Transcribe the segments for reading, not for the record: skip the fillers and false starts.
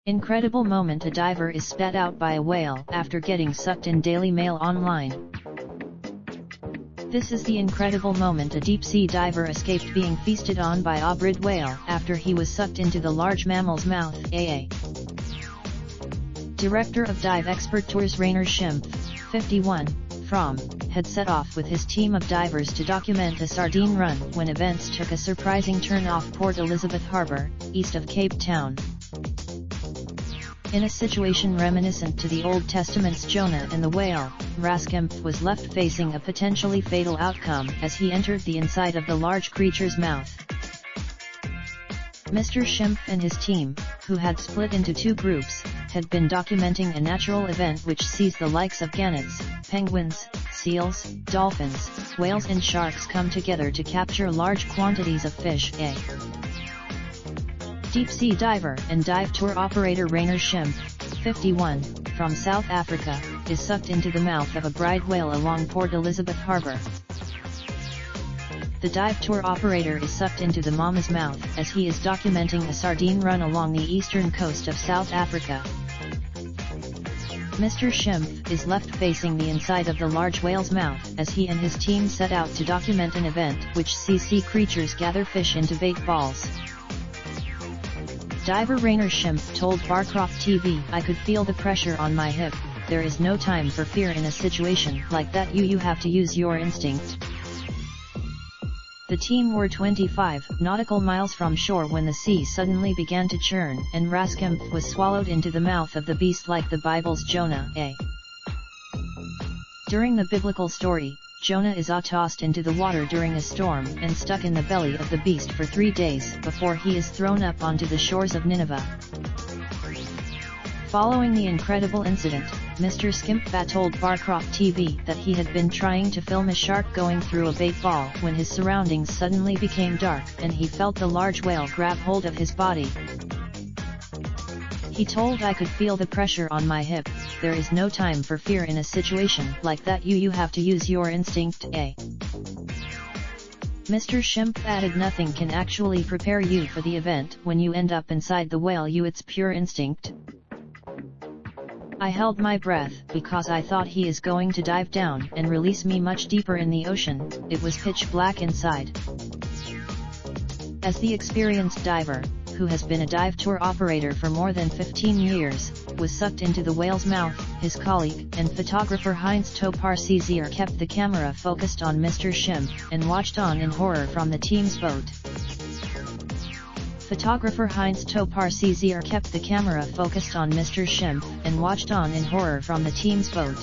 Incredible moment: a diver is spat out by a whale after getting sucked in. Daily Mail Online. This is the incredible moment: a deep-sea diver escaped being feasted on by a obrid whale after he was sucked into the large mammal's mouth. Director of Dive Expert Tours Rainer Schimpf, 51, from, had set off with his team of divers to document a sardine run when events took a surprising turn off Port Elizabeth Harbour, east of Cape Town. In a situation reminiscent to the Old Testament's Jonah and the whale, Schimpf was left facing a potentially fatal outcome as he entered the inside of the large creature's mouth. Mr. Schimpf and his team, who had split into two groups, had been documenting a natural event which sees the likes of gannets, penguins, seals, dolphins, whales and sharks come together to capture large quantities of fish. Deep-sea diver and dive tour operator Rainer Schimpf, 51, from South Africa, is sucked into the mouth of a bride whale along Port Elizabeth Harbour. The dive tour operator is sucked into the mama's mouth as he is documenting a sardine run along the eastern coast of South Africa. Mr. Schimpf is left facing the inside of the large whale's mouth as he and his team set out to document an event which sees sea creatures gather fish into bait balls. Diver Rainer Schimpf told Barcroft TV, "I could feel the pressure on my hip. There is no time for fear in a situation like that. You have to use your instinct." The team were 25 nautical miles from shore when the sea suddenly began to churn and Schimpf was swallowed into the mouth of the beast like the Bible's Jonah. During the biblical story, Jonah is tossed into the water during a storm and stuck in the belly of the beast for 3 days before he is thrown up onto the shores of Nineveh. Following the incredible incident, Mr. Schimpf told Barcroft TV that he had been trying to film a shark going through a bait ball when his surroundings suddenly became dark and he felt the large whale grab hold of his body. He told, "I could feel the pressure on my hip. There is no time for fear in a situation like that. You have to use your instinct." Mr. Schimpf added, "Nothing can actually prepare you for the event when you end up inside the whale. It's pure instinct. I held my breath because I thought he is going to dive down and release me much deeper in the ocean. It was pitch black inside." As the experienced diver, who has been a dive tour operator for more than 15 years, was sucked into the whale's mouth, his colleague and photographer Heinz Toparcizier kept the camera focused on Mr. Schimpf and watched on in horror from the team's boat. Photographer Heinz Toparcizier kept the camera focused on Mr. Schimpf and watched on in horror from the team's boat.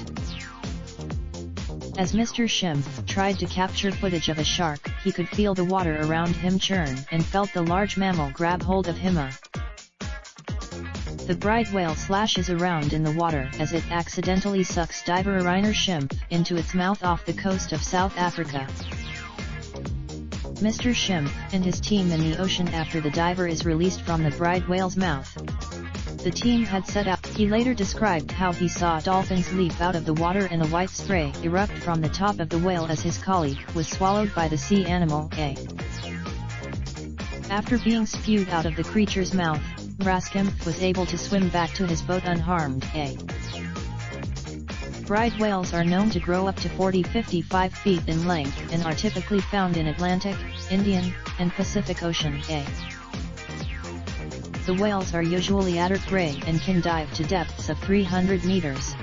As Mr. Schimpf tried to capture footage of a shark, he could feel the water around him churn and felt the large mammal grab hold of him. The bride whale slashes around in the water as it accidentally sucks diver Rainer Schimpf into its mouth off the coast of South Africa. Mr. Schimpf and his team in the ocean after the diver is released from the bride whale's mouth. The team had set out. He later described how he saw dolphins leap out of the water and a white spray erupt from the top of the whale as his colleague was swallowed by the sea animal. After being spewed out of the creature's mouth, Schimpf was able to swim back to his boat unharmed. Bride whales are known to grow up to 40-55 feet in length and are typically found in Atlantic, Indian, and Pacific Ocean. The whales are usually adder gray and can dive to depths of 300 meters.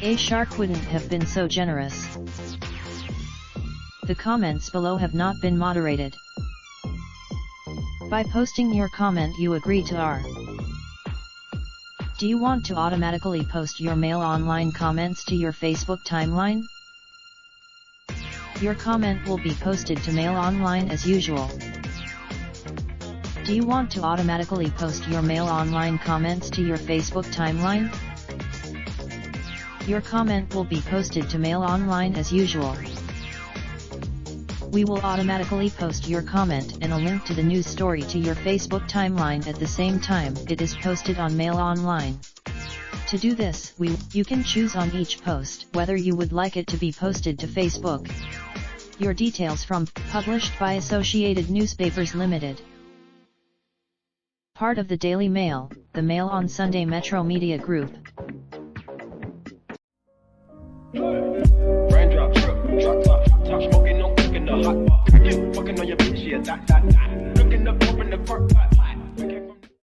A shark wouldn't have been so generous. The comments below have not been moderated. By posting your comment you agree to our. Do you want to automatically post your Mail Online comments to your Facebook timeline? Your comment will be posted to Mail Online as usual. Do you want to automatically post your Mail Online comments to your Facebook timeline? Your comment will be posted to Mail Online as usual. We will automatically post your comment and a link to the news story to your Facebook timeline at the same time it is posted on Mail Online. To do this, you can choose on each post whether you would like it to be posted to Facebook. Your details from published by Associated Newspapers Limited. Part of the Daily Mail, the Mail on Sunday Metro Media Group. Raindrop, drop top, smoking, no cooking the hot pot. Fucking on your bitch, yeah, that. Looking up, open the park, pot.